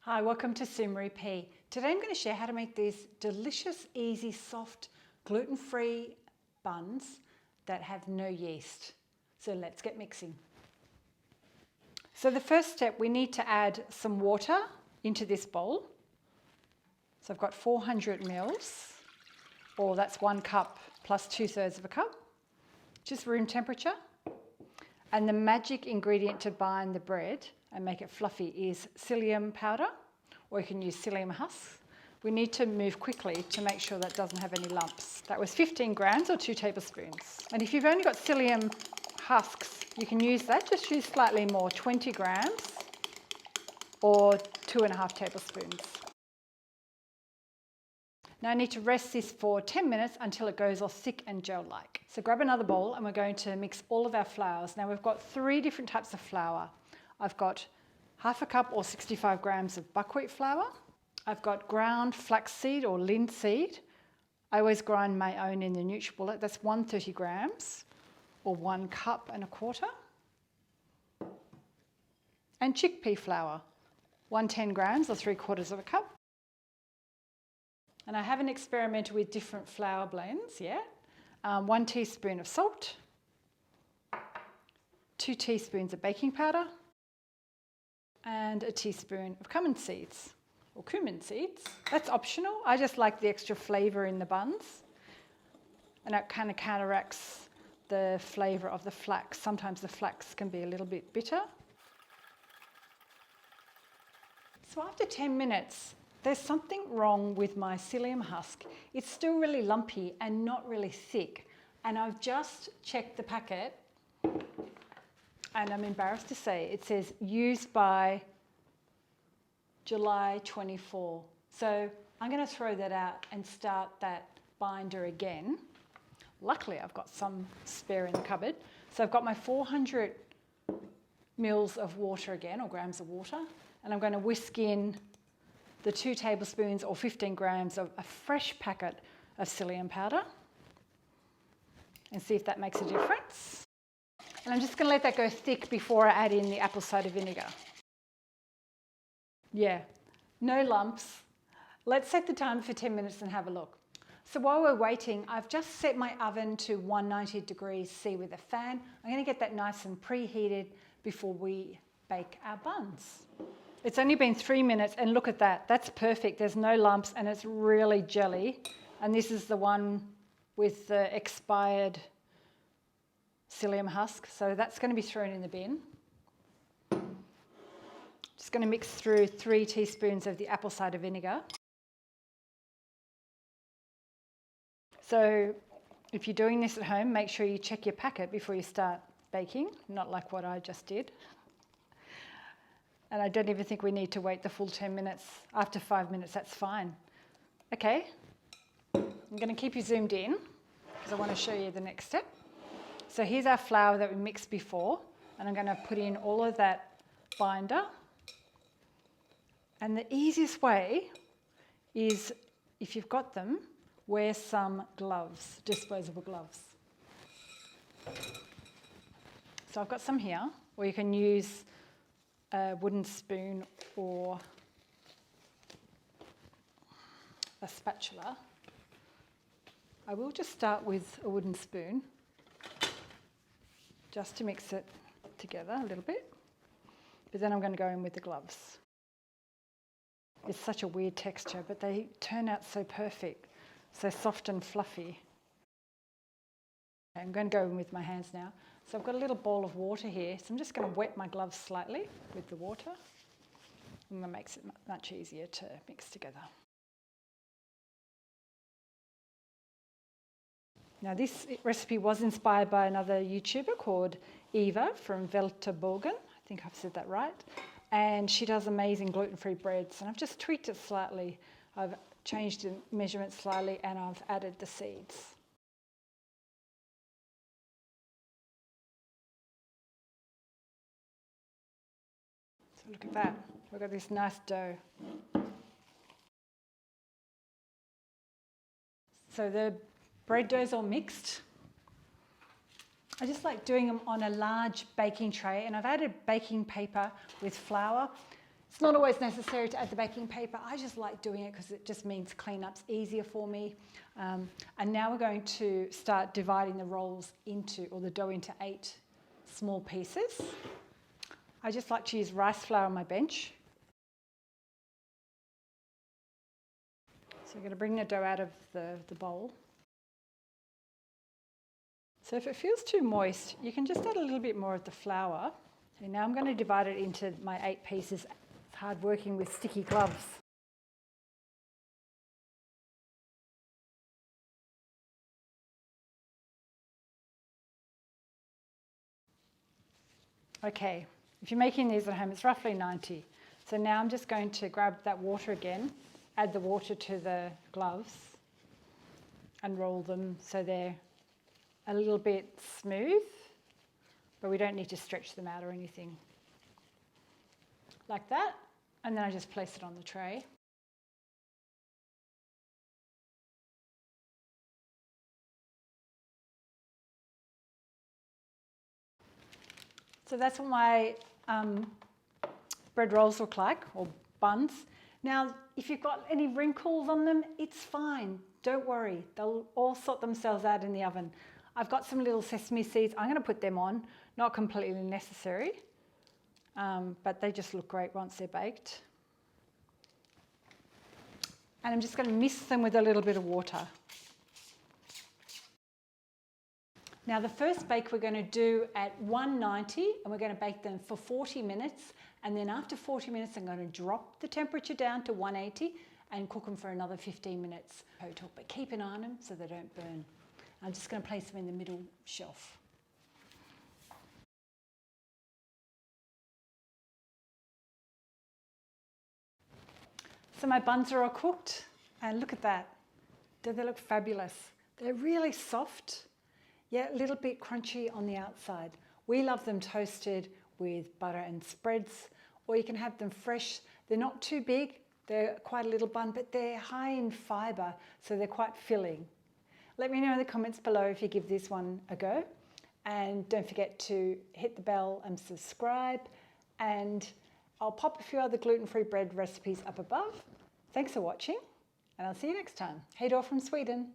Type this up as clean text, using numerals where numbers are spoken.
Hi, welcome to Preheat. Today I'm going to share how to make these delicious, easy, soft, gluten-free buns that have no yeast. So let's get mixing. So the first step, we need to add some water into this bowl. So I've got 400 mils, or that's 1 cup plus 2/3 of a cup, just room temperature. And the magic ingredient to bind the bread and make it fluffy is psyllium powder, or you can use psyllium husks. We need to move quickly to make sure that doesn't have any lumps. That was 15 grams or 2 tablespoons. And if you've only got psyllium husks, you can use that, just use slightly more, 20 grams or 2.5 tablespoons. Now I need to rest this for 10 minutes until it goes all thick and gel-like. So grab another bowl and we're going to mix all of our flours. Now we've got 3 different types of flour. I've got 1/2 cup or 65 grams of buckwheat flour. I've got ground flaxseed or linseed. I always grind my own in the NutriBullet. That's 130 grams or 1 cup and a quarter. And chickpea flour, 110 grams or 3/4 of a cup. And I haven't experimented with different flour blends yet. 1 teaspoon of salt, 2 teaspoons of baking powder, and a teaspoon of cumin seeds, or cumin seeds. That's optional. I just like the extra flavour in the buns. And that kind of counteracts the flavour of the flax. Sometimes the flax can be a little bit bitter. So after 10 minutes, there's something wrong with my psyllium husk. It's still really lumpy and not really thick. And I've just checked the packet, and I'm embarrassed to say it says used by July 24. So I'm going to throw that out and start that binder again. Luckily, I've got some spare in the cupboard. So I've got my 400 mils of water again, or grams of water, and I'm going to whisk in the 2 tablespoons or 15 grams of a fresh packet of psyllium powder and see if that makes a difference. And I'm just going to let that go thick before I add in the apple cider vinegar. Yeah, no lumps. Let's set the timer for 10 minutes and have a look. So while we're waiting, I've just set my oven to 190 degrees C with a fan. I'm going to get that nice and preheated before we bake our buns. It's only been 3 minutes and look at that. That's perfect. There's no lumps and it's really jelly. And this is the one with the expired psyllium husk. So that's going to be thrown in the bin. Just going to mix through 3 teaspoons of the apple cider vinegar. So if you're doing this at home, make sure you check your packet before you start baking, not like what I just did. And I don't even think we need to wait the full 10 minutes. After 5 minutes, that's fine. Okay, I'm going to keep you zoomed in because I want to show you the next step. So here's our flour that we mixed before, and I'm going to put in all of that binder. And the easiest way is, if you've got them, wear some gloves, disposable gloves. So I've got some here, or you can use a wooden spoon or a spatula. I will just start with a wooden spoon, just to mix it together a little bit, but then I'm going to go in with the gloves. It's such a weird texture, but they turn out so perfect, so soft and fluffy. I'm going to go in with my hands now. So I've got a little bowl of water here, so I'm just going to wet my gloves slightly with the water, and that makes it much easier to mix together. Now this recipe was inspired by another YouTuber called Eva from Velterbogen. I think I've said that right. And she does amazing gluten-free breads, and I've just tweaked it slightly. I've changed the measurement slightly, and I've added the seeds. So look at that. We've got this nice dough. So the bread dough's all mixed. I just like doing them on a large baking tray, and I've added baking paper with flour. It's not always necessary to add the baking paper. I just like doing it because it just means cleanup's easier for me. And now we're going to start dividing the rolls or the dough into 8 small pieces. I just like to use rice flour on my bench. So I'm going to bring the dough out of the bowl. So if it feels too moist, you can just add a little bit more of the flour. Okay, now I'm going to divide it into my 8 pieces. It's hard working with sticky gloves. Okay, if you're making these at home, it's roughly 90. So now I'm just going to grab that water again, add the water to the gloves and roll them so they're a little bit smooth, but we don't need to stretch them out or anything. Like that, and then I just place it on the tray. So that's what my bread rolls look like, or buns. Now, if you've got any wrinkles on them, it's fine. Don't worry, they'll all sort themselves out in the oven. I've got some little sesame seeds. I'm going to put them on, not completely necessary, but they just look great once they're baked. And I'm just going to mist them with a little bit of water. Now the first bake we're going to do at 190, and we're going to bake them for 40 minutes. And then after 40 minutes, I'm going to drop the temperature down to 180 and cook them for another 15 minutes total. But keep an eye on them so they don't burn. I'm just going to place them in the middle shelf. So my buns are all cooked, and look at that. Do they look fabulous? They're really soft, yet a little bit crunchy on the outside. We love them toasted with butter and spreads, or you can have them fresh. They're not too big, they're quite a little bun, but they're high in fibre, so they're quite filling. Let me know in the comments below if you give this one a go. And don't forget to hit the bell and subscribe. And I'll pop a few other gluten-free bread recipes up above. Thanks for watching, and I'll see you next time. Hej då from Sweden.